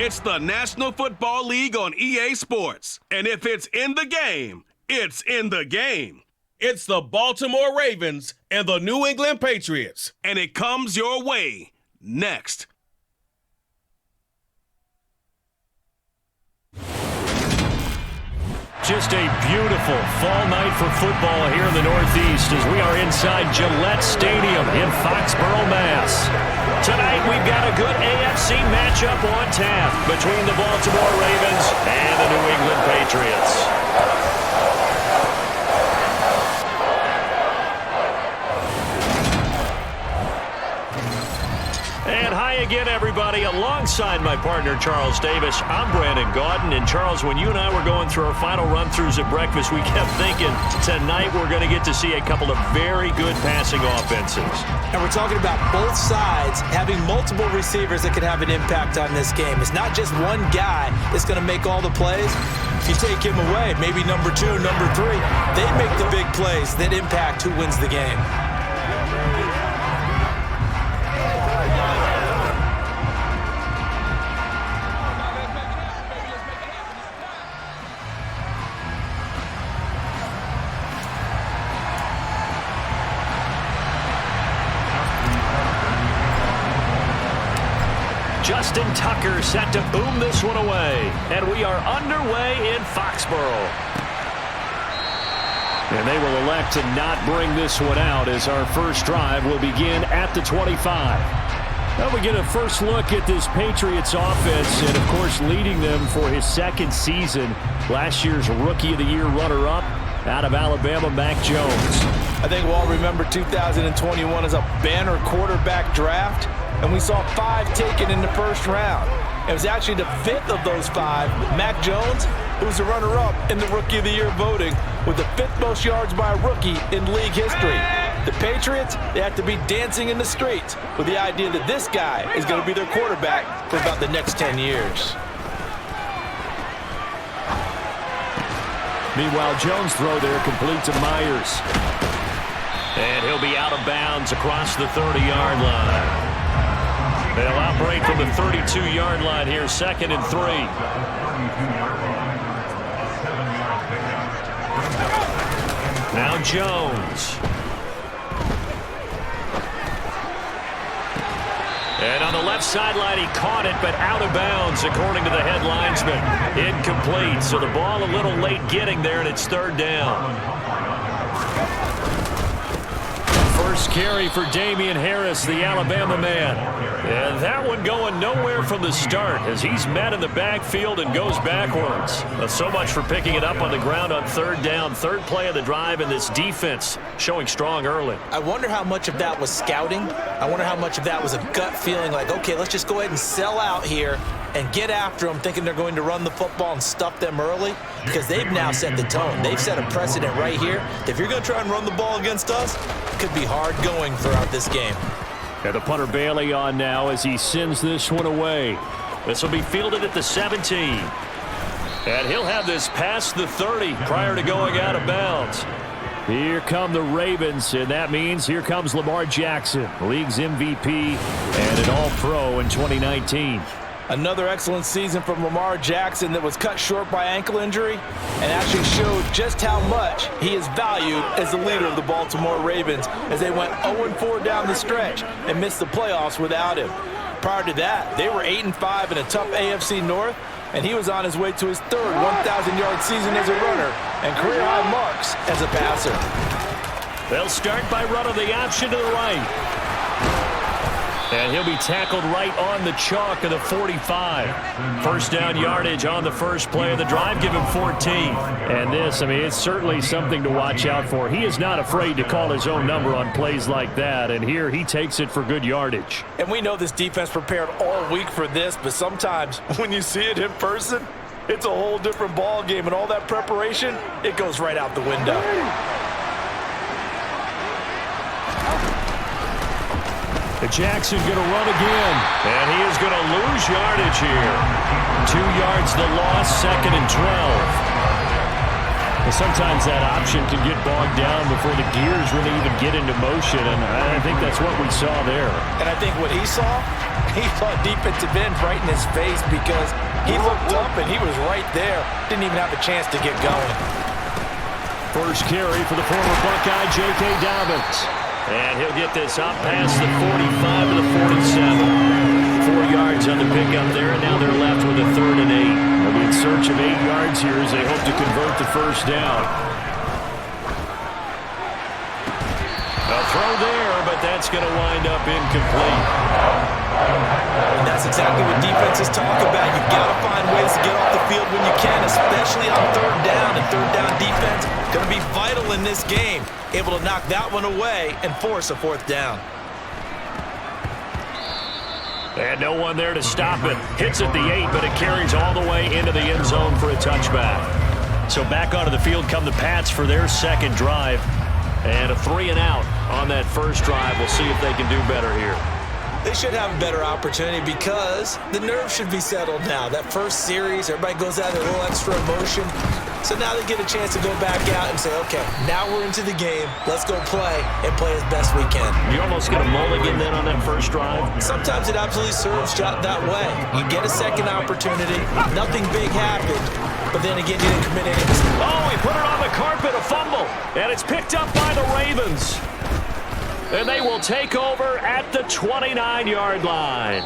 It's the National Football League on EA Sports. And if it's in the game, it's in the game. It's the Baltimore Ravens and the New England Patriots. And it comes your way next. Just a beautiful fall night for football here in the Northeast as we are inside Gillette Stadium in Foxborough, Mass. Tonight we've got a good AFC matchup on tap between the Baltimore Ravens and the New England Patriots. And hi again, everybody. Alongside my partner, Charles Davis, I'm Brandon Gaudin. And Charles, when you and I were going through our final run-throughs at breakfast, we kept thinking tonight we're going to get to see a couple of very good passing offenses. And we're talking about both sides having multiple receivers that can have an impact on this game. It's not just one guy that's going to make all the plays. If you take him away, maybe number 2, number 3, they make the big plays that impact who wins the game. Justin Tucker set to boom this one away. And we are underway in Foxborough. And they will elect to not bring this one out as our first drive will begin at the 25. Now we get a first look at this Patriots offense and, of course, leading them for his second season. Last year's Rookie of the Year runner-up out of Alabama, Mac Jones. I think we'll all remember 2021 as a banner quarterback draft. And we saw 5 taken in the first round. It was actually the 5th of those 5, Mac Jones, who was the runner-up in the Rookie of the Year voting with the 5th most yards by a rookie in league history. The Patriots, they have to be dancing in the streets with the idea that this guy is going to be their quarterback for about the next 10 years. Meanwhile, Jones' throw there complete to Myers. And he'll be out of bounds across the 30-yard line. They'll outbreak from the 32-yard line here, 2nd and 3. Now Jones. And on the left sideline, he caught it, but out of bounds, according to the head linesman. Incomplete, so the ball a little late getting there, and it's 3rd down. First carry for Damian Harris, the Alabama man. And that one going nowhere from the start as he's met in the backfield and goes backwards. So much for picking it up on the ground on 3rd down. 3rd play of the drive, and this defense showing strong early. I wonder how much of that was scouting. I wonder how much of that was a gut feeling like, okay, let's just go ahead and sell out here and get after them, thinking they're going to run the football and stuff them early, because they've now set the tone. They've set a precedent right here. If you're going to try and run the ball against us, it could be hard going throughout this game. And the punter Bailey on now as he sends this one away. This will be fielded at the 17. And he'll have this past the 30 prior to going out of bounds. Here come the Ravens, and that means here comes Lamar Jackson, league's MVP and an All-Pro in 2019. Another excellent season from Lamar Jackson that was cut short by ankle injury and actually showed just how much he is valued as the leader of the Baltimore Ravens as they went 0-4 down the stretch and missed the playoffs without him. Prior to that, they were 8-5 in a tough AFC North, and he was on his way to his 3rd 1,000-yard season as a runner and career-high marks as a passer. They'll start by running the option to the right. And he'll be tackled right on the chalk of the 45. First down yardage on the first play of the drive. Give him 14. And this, I mean, it's certainly something to watch out for. He is not afraid to call his own number on plays like that. And here he takes it for good yardage. And we know this defense prepared all week for this, but sometimes when you see it in person, it's a whole different ball game. And all that preparation, it goes right out the window. Jackson going to run again, and he is going to lose yardage here. 2 yards the loss, 2nd and 12. Sometimes that option can get bogged down before the gears really even get into motion, and I think that's what we saw there. And I think what he saw defensive end right in his face because he looked up and he was right there. Didn't even have a chance to get going. First carry for the former Buckeye, J.K. Dobbins. And he'll get this up past the 45 to the 47. 4 yards on the pickup there, and now they're left with a 3rd and 8. They'll be in search of 8 yards here as they hope to convert the first down. A throw there, but that's going to wind up incomplete. And that's exactly what defenses talk about. You've got to find ways to get off the field when you can, especially on 3rd down. And 3rd down defense going to be vital in this game. Able to knock that one away and force a 4th down. And no one there to stop it. Hits at the 8, but it carries all the way into the end zone for a touchback. So back onto the field come the Pats for their second drive. And a 3 and out on that first drive. We'll see if they can do better here. They should have a better opportunity because the nerves should be settled now. That first series, everybody goes out with a little extra emotion. So now they get a chance to go back out and say, okay, now we're into the game. Let's go play and play as best we can. You almost get a mulligan then on that first drive? Sometimes it absolutely serves that way. You get a second opportunity. Nothing big happened. But then again, you didn't commit any. Oh, he put it on the carpet, a fumble. And it's picked up by the Ravens. And they will take over at the 29-yard line.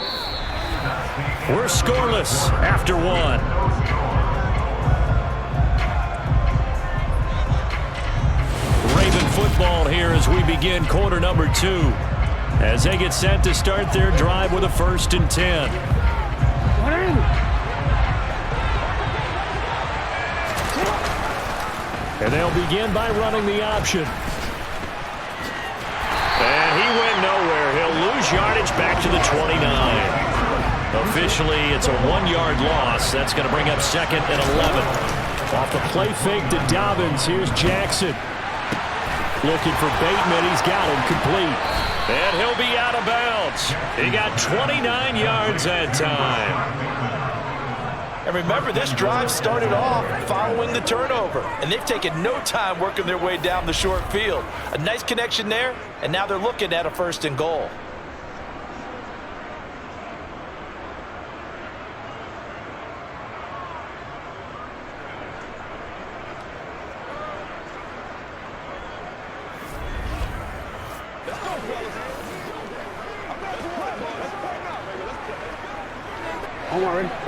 We're scoreless after 1. Football here as we begin quarter number 2 as they get set to start their drive with a 1st and 10. And they'll begin by running the option. And he went nowhere. He'll lose yardage back to the 29. Officially, it's a 1-yard loss. That's going to bring up 2nd and 11. Off the play fake to Dobbins. Here's Jackson. Looking for Bateman. He's got him complete. And he'll be out of bounds. He got 29 yards that time. And remember, this drive started off following the turnover. And they've taken no time working their way down the short field. A nice connection there, and now they're looking at a 1st and goal.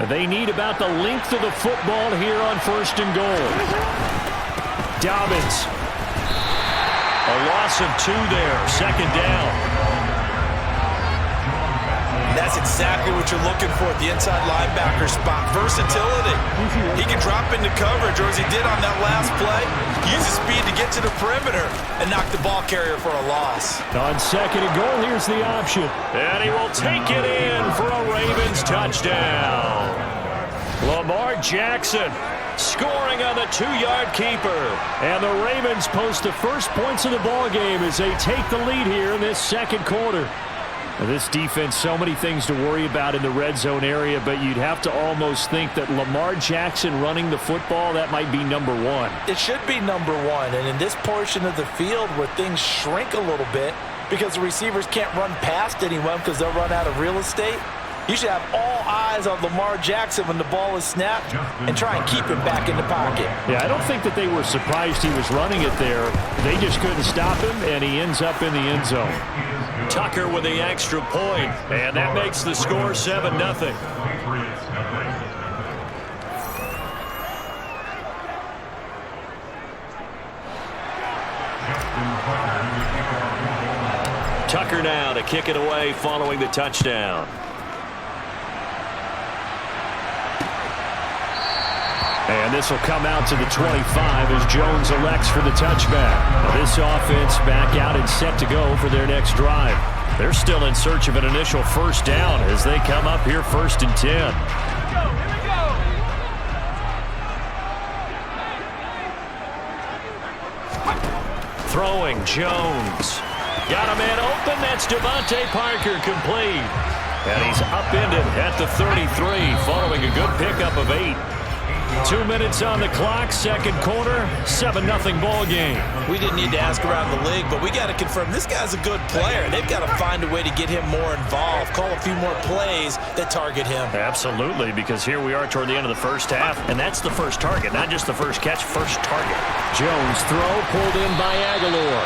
They need about the length of the football here on 1st and goal. Dobbins. A loss of 2 there. 2nd down. That's exactly what you're looking for at the inside linebacker spot. Versatility. He can drop into coverage, or as he did on that last play, use his speed to get to the perimeter and knock the ball carrier for a loss. On 2nd and goal, here's the option. And he will take it in for a Ravens touchdown. Lamar Jackson scoring on the 2-yard keeper. And the Ravens post the first points of the ball game as they take the lead here in this 2nd quarter. This defense, so many things to worry about in the red zone area, but you'd have to almost think that Lamar Jackson running the football, that might be number 1. It should be number 1, and in this portion of the field where things shrink a little bit because the receivers can't run past anyone because they'll run out of real estate, you should have all eyes on Lamar Jackson when the ball is snapped and try and keep him back in the pocket. Yeah, I don't think that they were surprised he was running it there. They just couldn't stop him, and he ends up in the end zone. Tucker with the extra point, and that makes the score 7-0. Tucker now to kick it away following the touchdown. And this will come out to the 25 as Jones elects for the touchback. Now this offense back out and set to go for their next drive. They're still in search of an initial 1st down as they come up here 1st and 10. Throwing Jones. Got a man open. That's Devontae Parker complete. And he's upended at the 33 following a good pickup of 8. 2 minutes on the clock, second quarter, 7-0 ball game. We didn't need to ask around the league, but we got to confirm this guy's a good player. They've got to find a way to get him more involved, call a few more plays that target him. Absolutely, because here we are toward the end of the first half, and that's the first target, not just the first catch, first target. Jones throw pulled in by Aguilar.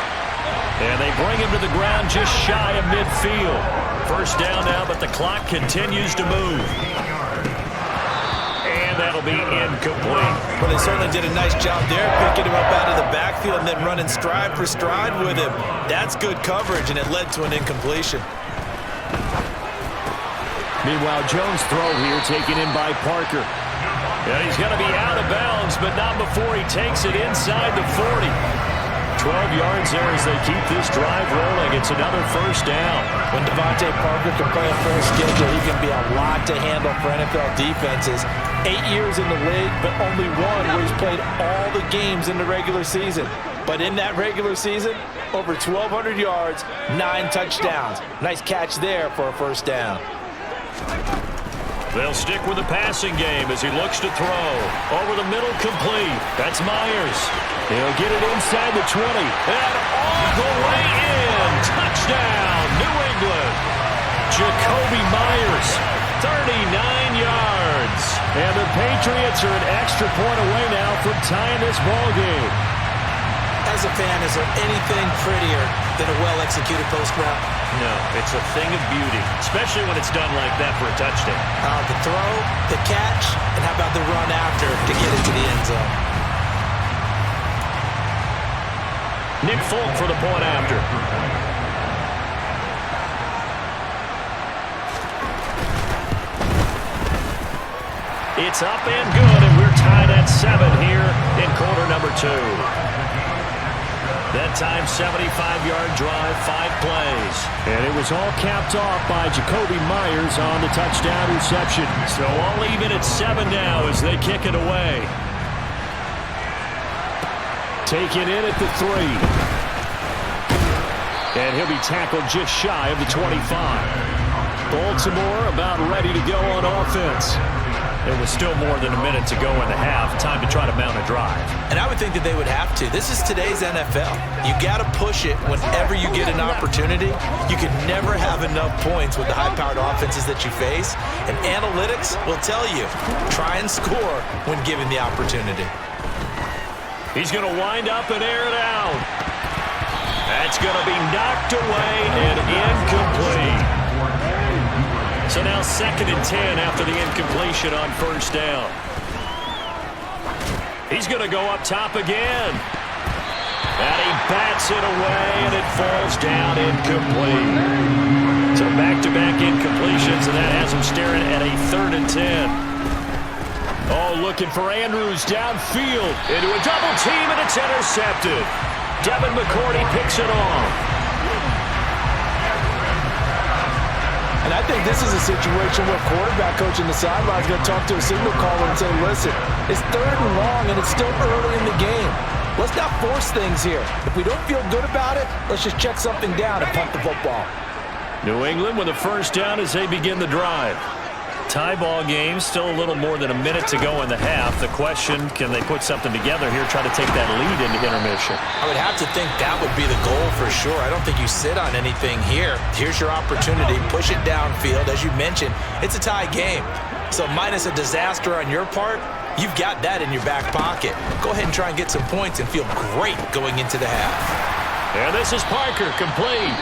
And they bring him to the ground just shy of midfield. First down now, but the clock continues to move. And that'll be incomplete. Well, they certainly did a nice job there, picking him up out of the backfield and then running stride for stride with him. That's good coverage, and it led to an incompletion. Meanwhile, Jones' throw here taken in by Parker. And he's going to be out of bounds, but not before he takes it inside the 40. 12 yards there as they keep this drive rolling. It's another first down. When Devontae Parker can play a full schedule, he can be a lot to handle for NFL defenses. 8 years in the league, but only one where he's played all the games in the regular season. But in that regular season, over 1,200 yards, 9 touchdowns. Nice catch there for a first down. They'll stick with the passing game as he looks to throw. Over the middle, complete. That's Myers. He'll get it inside the 20. And all the way in. Touchdown, New England. Jacoby Myers, 39 yards. And the Patriots are an extra point away now from tying this ball game. As a fan, is there anything prettier than a well-executed post route? No, it's a thing of beauty, especially when it's done like that for a touchdown. The throw, the catch, and how about the run after to get into the end zone? Nick Folk for the point after. It's up and good, and we're tied at 7 here in quarter number 2. That time, 75-yard drive, 5 plays. And it was all capped off by Jacoby Myers on the touchdown reception. So all even at 7 now as they kick it away. Taken in at the 3. And he'll be tackled just shy of the 25. Baltimore about ready to go on offense. There was still more than a minute to go in the half. Time to try to mount a drive. And I would think that they would have to. This is today's NFL. You got to push it whenever you get an opportunity. You can never have enough points with the high-powered offenses that you face. And analytics will tell you, try and score when given the opportunity. He's going to wind up and air it out. That's going to be knocked away and incomplete. So now 2nd and 10 after the incompletion on first down. He's going to go up top again. And he bats it away, and it falls down incomplete. So back-to-back incompletions, and that has him staring at a 3rd and 10. Oh, looking for Andrews downfield into a double team, and it's intercepted. Devin McCourty picks it off. And I think this is a situation where quarterback coach in the sideline is going to talk to a signal caller and say, listen, it's 3rd and long, and it's still early in the game. Let's not force things here. If we don't feel good about it, let's just check something down and punt the football. New England with a first down as they begin the drive. Tie ball game, still a little more than a minute to go in the half. The question, can they put something together here, try to take that lead into intermission? I would have to think that would be the goal for sure. I don't think you sit on anything here. Here's your opportunity. Push it downfield. As you mentioned, it's a tie game. So minus a disaster on your part, you've got that in your back pocket. Go ahead and try and get some points and feel great going into the half. And this is Parker, complete.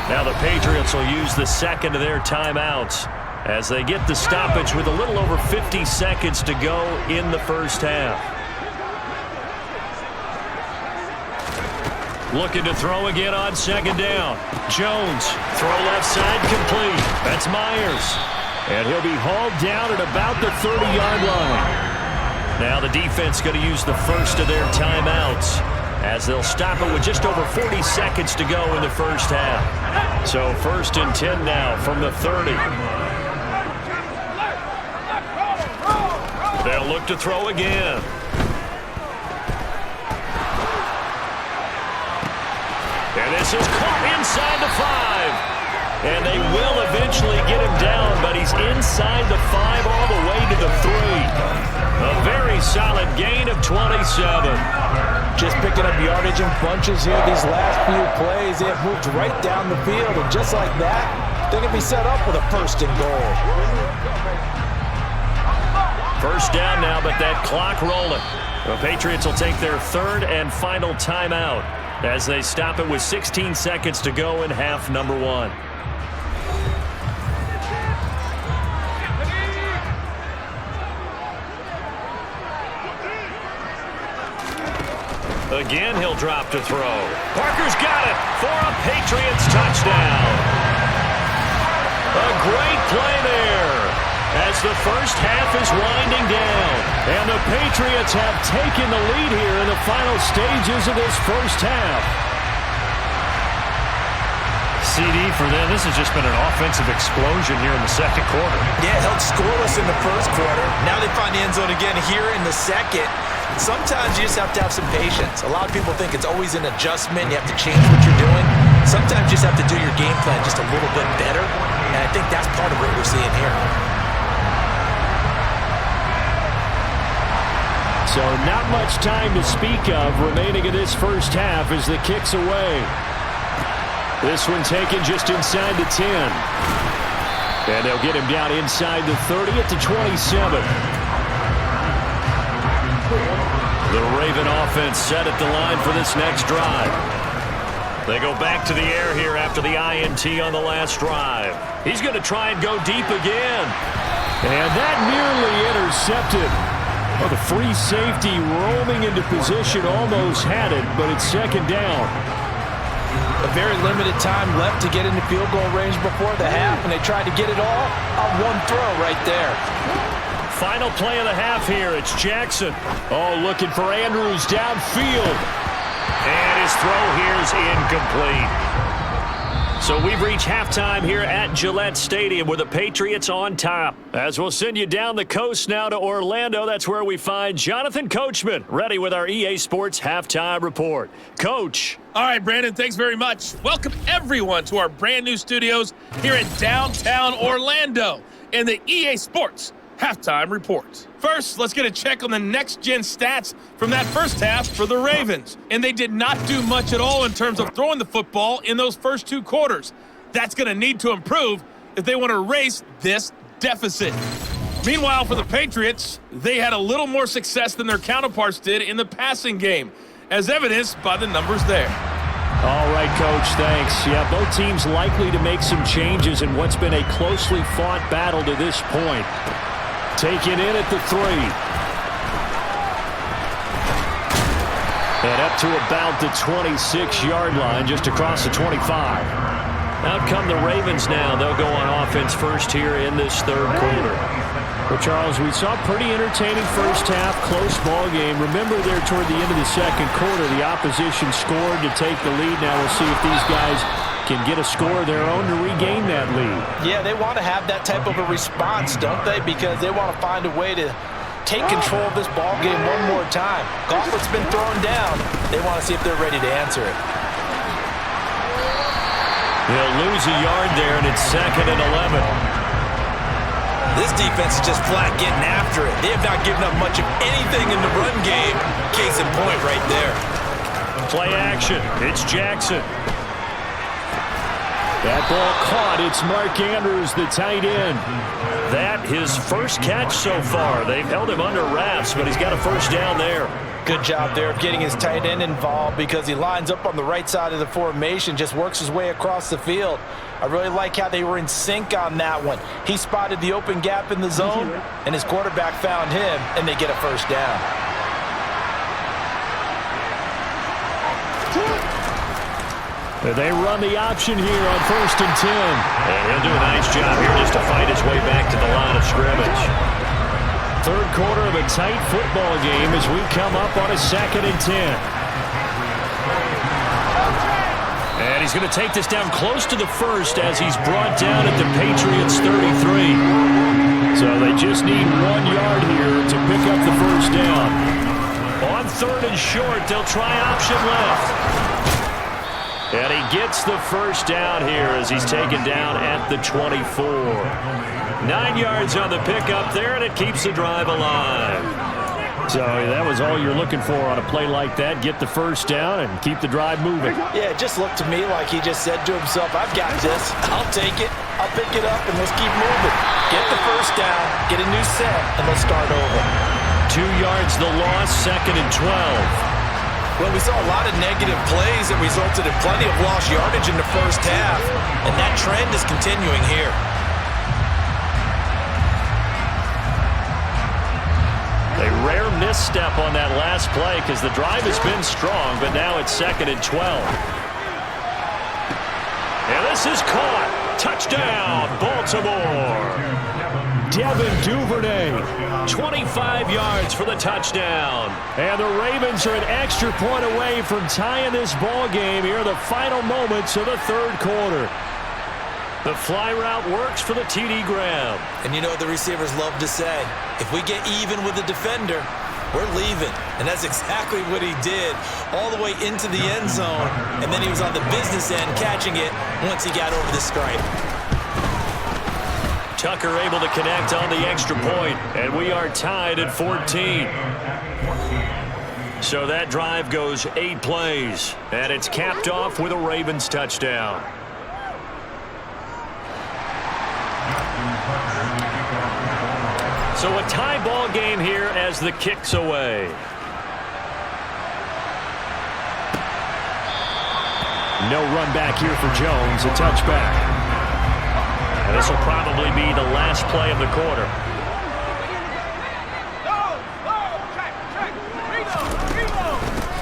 Now the Patriots will use the second of their timeouts as they get the stoppage with a little over 50 seconds to go in the first half. Looking to throw again on 2nd down. Jones, throw left side, complete. That's Myers. And he'll be hauled down at about the 30-yard line. Now the defense going to use the first of their timeouts as they'll stop it with just over 40 seconds to go in the first half. So 1st and 10 now from the 30. They'll look to throw again. And this is caught inside the 5. And they will eventually get him down, but he's inside the 5 all the way to the 3. A very solid gain of 27. Just picking up yardage in bunches here these last few plays. They have moved right down the field, and just like that, they're going to be set up with a 1st and goal. First down now, but that clock rolling. The Patriots will take their 3rd and final timeout as they stop it with 16 seconds to go in half number 1. Again, he'll drop to throw. Parker's got it for a Patriots touchdown. A great play there as the first half is winding down. And the Patriots have taken the lead here in the final stages of this first half. CD for them, this has just been an offensive explosion here in the second quarter. Yeah, held scoreless in the first quarter. Now they find the end zone again here in the second. Sometimes you just have to have some patience. A lot of people think it's always an adjustment. You have to change what you're doing. Sometimes you just have to do your game plan just a little bit better. And I think that's part of what we're seeing here. So not much time to speak of remaining in this first half as the kick's away. This one taken just inside the 10. And they'll get him down inside the 30 at the 27. The Raven offense set at the line for this next drive. They go back to the air here after the INT on the last drive. He's going to try and go deep again. And that nearly intercepted. Well, the free safety roaming into position almost had it, but it's 2nd down. A very limited time left to get into field goal range before the half, and they tried to get it all on one throw right there. Final play of the half here. It's Jackson. Oh, looking for Andrews downfield. And his throw here is incomplete. So we've reached halftime here at Gillette Stadium with the Patriots on top. As we'll send you down the coast now to Orlando, that's where we find Jonathan Coachman, ready with our EA Sports Halftime Report. Coach. All right, Brandon, thanks very much. Welcome, everyone, to our brand new studios here in downtown Orlando in the EA Sports Halftime Report. First, let's get a check on the next-gen stats from that first half for the Ravens. And they did not do much at all in terms of throwing the football in those first 2 quarters. That's going to need to improve if they want to erase this deficit. Meanwhile, for the Patriots, they had a little more success than their counterparts did in the passing game, as evidenced by the numbers there. All right, Coach, thanks. Yeah, both teams likely to make some changes in what's been a closely fought battle to this point. Taken in at the 3. And up to about the 26-yard line, just across the 25. Out come the Ravens now. They'll go on offense first here in this 3rd quarter. Well, Charles, we saw a pretty entertaining first half, close ball game. Remember there toward the end of the second quarter, the opposition scored to take the lead. Now we'll see if these guys can get a score of their own to regain that lead. Yeah, they want to have that type of a response, don't they? Because they want to find a way to take control of this ball game one more time. Gauntlet's been thrown down. They want to see if they're ready to answer it. They'll lose a yard there, and it's 2nd and 11. This defense is just flat getting after it. They have not given up much of anything in the run game. Case in point right there. Play action. It's Jackson. That ball caught. It's Mark Andrews, the tight end. That his first catch so far. They've held him under wraps, but he's got a first down there. Good job there of getting his tight end involved because he lines up on the right side of the formation, just works his way across the field. I really like how they were in sync on that one. He spotted the open gap in the zone, and his quarterback found him, and they get a first down. They run the option here on 1st and 10. And he'll do a nice job here just to fight his way back to the line of scrimmage. 3rd quarter of a tight football game as we come up on a 2nd and 10. And he's going to take this down close to the 1st as he's brought down at the Patriots 33. So they just need 1 yard here to pick up the first down. On 3rd and short, they'll try option left. And he gets the first down here as he's taken down at the 24. 9 yards on the pickup there, and it keeps the drive alive. So that was all you're looking for on a play like that. Get the first down and keep the drive moving. Yeah, it just looked to me like he just said to himself, I've got this. I'll take it. I'll pick it up, and let's keep moving. Get the first down, get a new set, and let's start over. 2 yards the loss, 2nd and 12. Well, we saw a lot of negative plays that resulted in plenty of lost yardage in the first half, and that trend is continuing here. A rare misstep on that last play because the drive has been strong, but now it's 2nd and 12. And this is caught. Touchdown, Baltimore. Devin Duvernay. 25 yards for the touchdown. And the Ravens are an extra point away from tying this ball game here in the final moments of the third quarter. The fly route works for the TD grab. And you know what the receivers love to say? If we get even with the defender, we're leaving. And that's exactly what he did all the way into the end zone. And then he was on the business end catching it once he got over the stripe. Tucker able to connect on the extra point, and we are tied at 14. So that drive goes 8 plays, and it's capped off with a Ravens touchdown. So a tie ball game here as the kick's away. No run back here for Jones, a touchback. And this will probably be the last play of the quarter.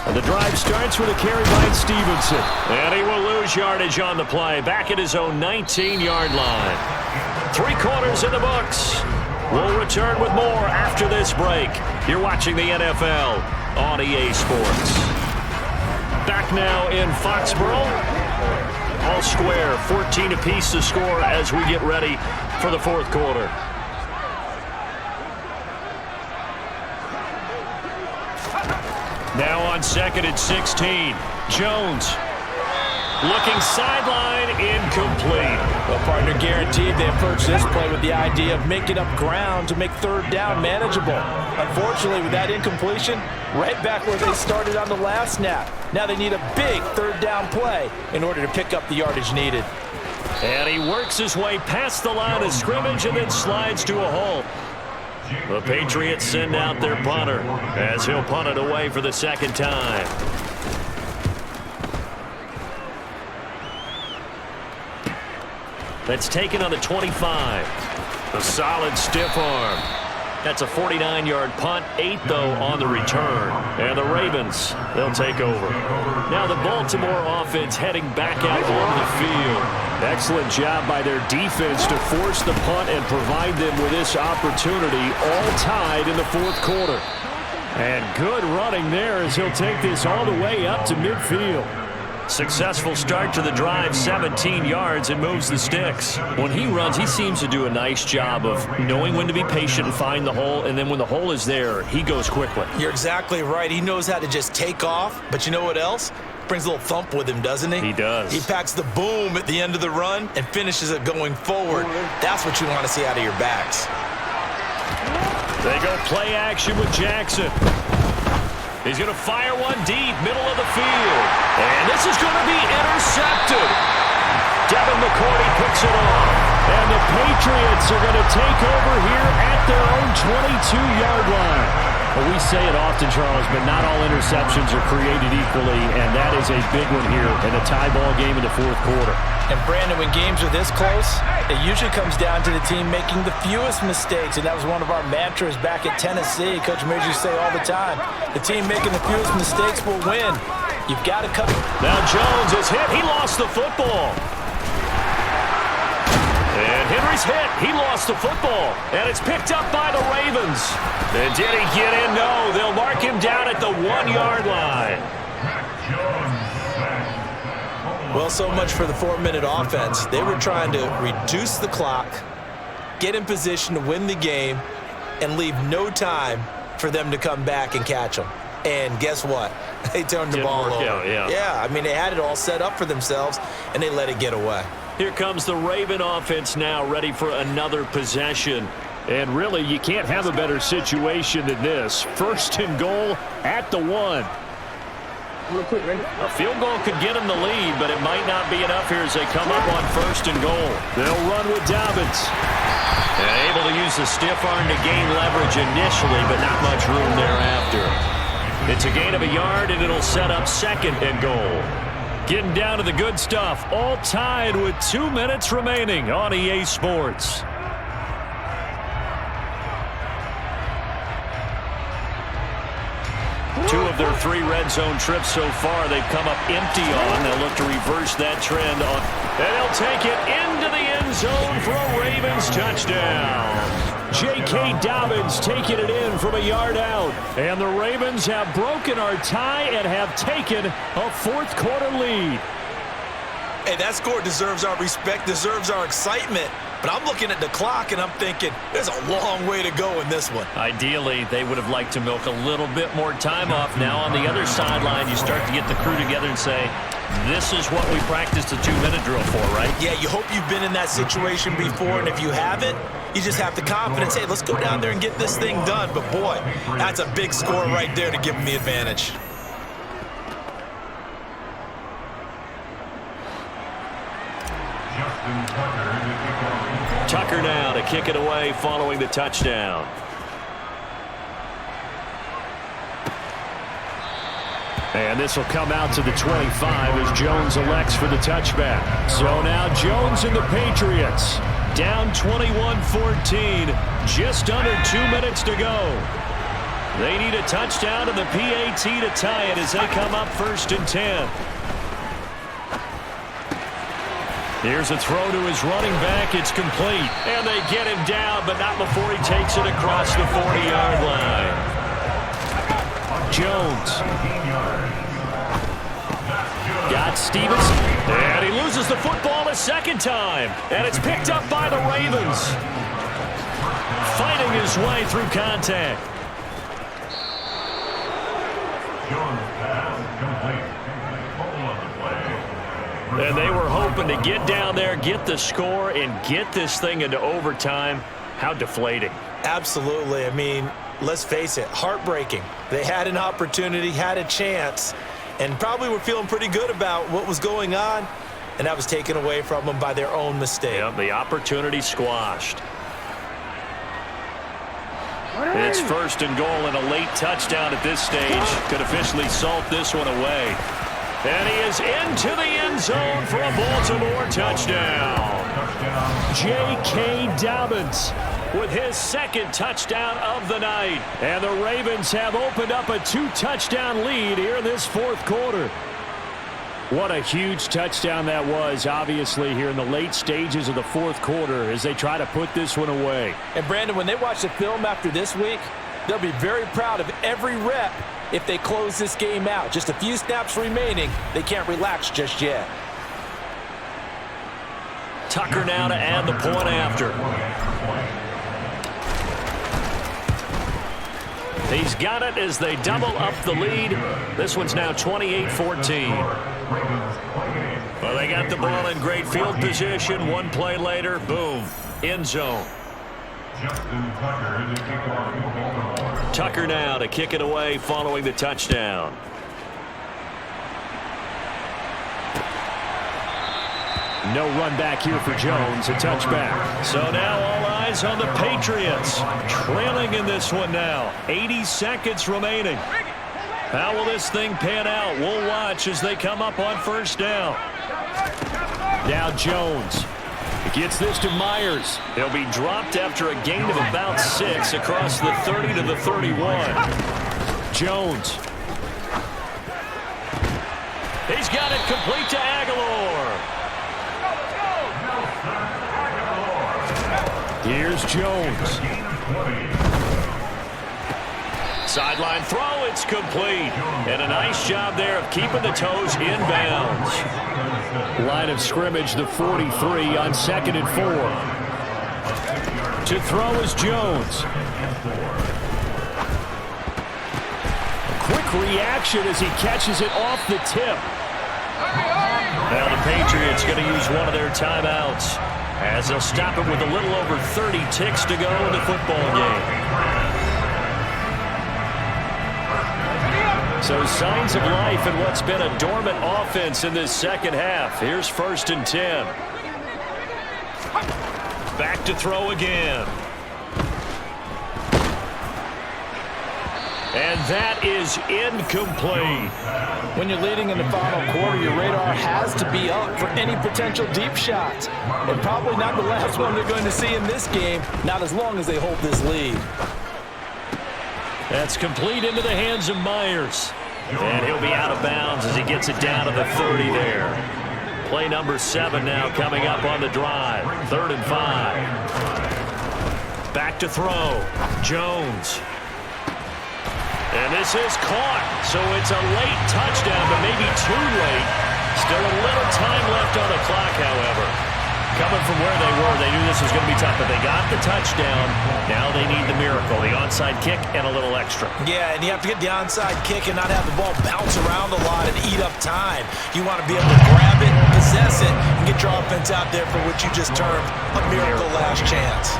And the drive starts with a carry by Stevenson. And he will lose yardage on the play, back at his own 19-yard line. 3 quarters in the books. We'll return with more after this break. You're watching the NFL on EA Sports. Back now in Foxborough. All square, 14 apiece to score as we get ready for the fourth quarter. Now on 2nd and 16. Jones looking sideline, incomplete. Well, partner, guaranteed they approach this play with the idea of making up ground to make third down manageable. Unfortunately, with that incompletion, right back where they started on the last snap. Now they need a big third down play in order to pick up the yardage needed. And he works his way past the line of scrimmage and then slides to a hole. The Patriots send out their punter as he'll punt it away for the second time. That's taken on the 25. A solid stiff arm. That's a 49-yard punt, 8 though on the return. And the Ravens, they'll take over. Now the Baltimore offense heading back out on the field. Excellent job by their defense to force the punt and provide them with this opportunity, all tied in the fourth quarter. And good running there as he'll take this all the way up to midfield. Successful start to the drive, 17 yards, and moves the sticks. When he runs, he seems to do a nice job of knowing when to be patient and find the hole, and then when the hole is there, he goes quickly. You're exactly right. He knows how to just take off, but you know what else? Brings a little thump with him, doesn't he? He does. He packs the boom at the end of the run and finishes it going forward. That's what you want to see out of your backs. They go play action with Jackson. He's going to fire one deep, middle of the field. And this is going to be intercepted. Devin McCourty picks it off. And the Patriots are going to take over here at their own 22-yard line. Well, we say it often, Charles, but not all interceptions are created equally, and that is a big one here in a tie ball game in the fourth quarter. And Brandon, when games are this close, it usually comes down to the team making the fewest mistakes, and that was one of our mantras back at Tennessee. Coach Mears used to say all the time, the team making the fewest mistakes will win. You've got to cut. Now Jones is hit. He lost the football. And Henry's hit. He lost the football. And it's picked up by the Ravens. And did he get in? No. They'll mark him down at the 1-yard line. Well, so much for the 4-minute offense. They were trying to reduce the clock, get in position to win the game, and leave no time for them to come back and catch them. And guess what? They turned the ball over. Yeah, I mean, they had it all set up for themselves, and they let it get away. Here comes the Raven offense now, ready for another possession. And really, you can't have a better situation than this. First and goal at the 1. A field goal could get them the lead, but it might not be enough here as they come up on first and goal. They'll run with Dobbins. And able to use the stiff arm to gain leverage initially, but not much room thereafter. It's a gain of a yard, and it'll set up second and goal. Getting down to the good stuff, all tied with 2 minutes remaining on EA Sports. Two of their 3 red zone trips so far they've come up empty on. They'll look to reverse that trend. And they'll take it into the end zone for a Ravens touchdown. J.K. Dobbins taking it in from a yard out. And the Ravens have broken our tie and have taken a fourth-quarter lead. Hey, that score deserves our respect, deserves our excitement. But I'm looking at the clock, and I'm thinking there's a long way to go in this one. Ideally, they would have liked to milk a little bit more time off. Now on the other sideline, you start to get the crew together and say, this is what we practiced a 2-minute drill for, right? Yeah, you hope you've been in that situation before, and if you haven't, you just have the confidence, hey, let's go down there and get this thing done. But, boy, that's a big score right there to give them the advantage. Tucker now to kick it away following the touchdown. And this will come out to the 25 as Jones elects for the touchback. So now Jones and the Patriots down 21-14, just under 2 minutes to go. They need a touchdown and the PAT to tie it as they come up first and 10. Here's a throw to his running back. It's complete. And they get him down, but not before he takes it across the 40-yard line. Jones. Got Stevenson. And he loses the football a second time. And it's picked up by the Ravens. Fighting his way through contact. And they were hoping to get down there, get the score, and get this thing into overtime. How deflating. Absolutely. I mean, let's face it, heartbreaking. They had an opportunity, had a chance, and probably were feeling pretty good about what was going on, and that was taken away from them by their own mistake. Yep, the opportunity squashed. It's first and goal, and a late touchdown at this stage could officially salt this one away. And he is into the end zone for a Baltimore touchdown. J.K. Dobbins with his second touchdown of the night. And the Ravens have opened up a 2-touchdown lead here in this fourth quarter. What a huge touchdown that was, obviously, here in the late stages of the fourth quarter as they try to put this one away. And, Brandon, when they watch the film after this week, they'll be very proud of every rep if they close this game out. Just a few snaps remaining. They can't relax just yet. Tucker now to add the point after. He's got it as they double up the lead. This one's now 28-14. Well, they got the ball in great field position. One play later, boom, end zone. Tucker now to kick it away following the touchdown. No run back here for Jones, a touchback. So now all eyes on the Patriots. Trailing in this one now. 80 seconds remaining. How will this thing pan out? We'll watch as they come up on first down. Now Jones. Gets this to Myers. He'll be dropped after a gain of about 6 across the 30 to the 31. Jones. He's got it complete to Aguilar. Here's Jones. Sideline throw, it's complete. And a nice job there of keeping the toes in bounds. Line of scrimmage, the 43 on 2nd and 4. To throw is Jones. A quick quick reaction as he catches it off the tip. Now the Patriots going to use one of their timeouts as they'll stop it with a little over 30 ticks to go in the football game. So signs of life in what's been a dormant offense in this second half. Here's 1st and 10. Back to throw again. And that is incomplete. When you're leading in the final quarter, your radar has to be up for any potential deep shots. And probably not the last one they're going to see in this game, not as long as they hold this lead. That's complete into the hands of Myers. And he'll be out of bounds as he gets it down to the 30 there. Play number 7 now coming up on the drive. 3rd and 5. Back to throw. Jones. And this is caught. So it's a late touchdown, but maybe too late. Still a little time left on the clock, however. Coming from where they were, they knew this was going to be tough, but they got the touchdown. Now they need the miracle, the onside kick and a little extra. Yeah, and you have to get the onside kick and not have the ball bounce around a lot and eat up time. You want to be able to grab it, possess it, and get your offense out there for what you just termed a miracle last chance.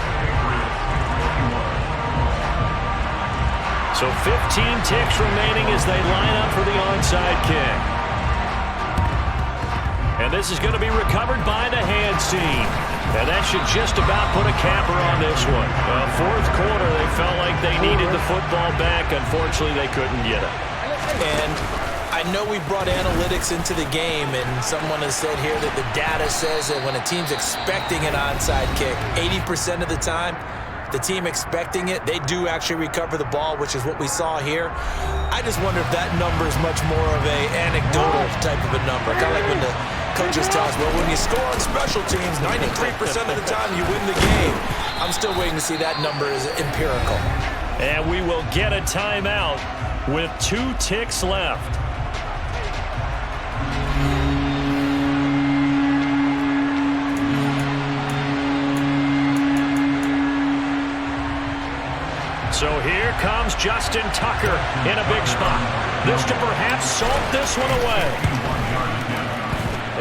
So 15 ticks remaining as they line up for the onside kick. And this is going to be recovered by the hands team. And that should just about put a capper on this one. Fourth quarter, they felt like they needed the football back. Unfortunately, they couldn't get it. And I know we brought analytics into the game, and someone has said here that the data says that when a team's expecting an onside kick, 80% of the time, the team expecting it, they do actually recover the ball, which is what we saw here. I just wonder if that number is much more of a anecdotal type of a number. Kind of like when the coaches tell us, well, when you score on special teams, 93% of the time you win the game. I'm still waiting to see that number is empirical. And we will get a timeout with 2 ticks left. So here comes Justin Tucker in a big spot. This to perhaps salt this one away.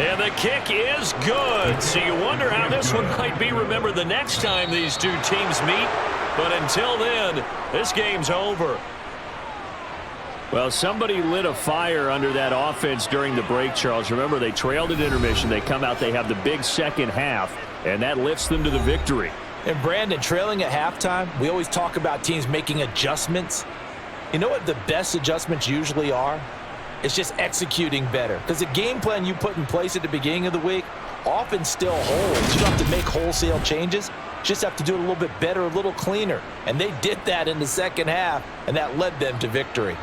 And the kick is good. So you wonder how this one might be remembered the next time these two teams meet. But until then, this game's over. Well, somebody lit a fire under that offense during the break, Charles. Remember, they trailed at intermission. They come out, they have the big second half, and that lifts them to the victory. And Brandon, trailing at halftime, we always talk about teams making adjustments. You know what the best adjustments usually are? It's just executing better. Because the game plan you put in place at the beginning of the week often still holds. You don't have to make wholesale changes. You just have to do it a little bit better, a little cleaner. And they did that in the second half, and that led them to victory.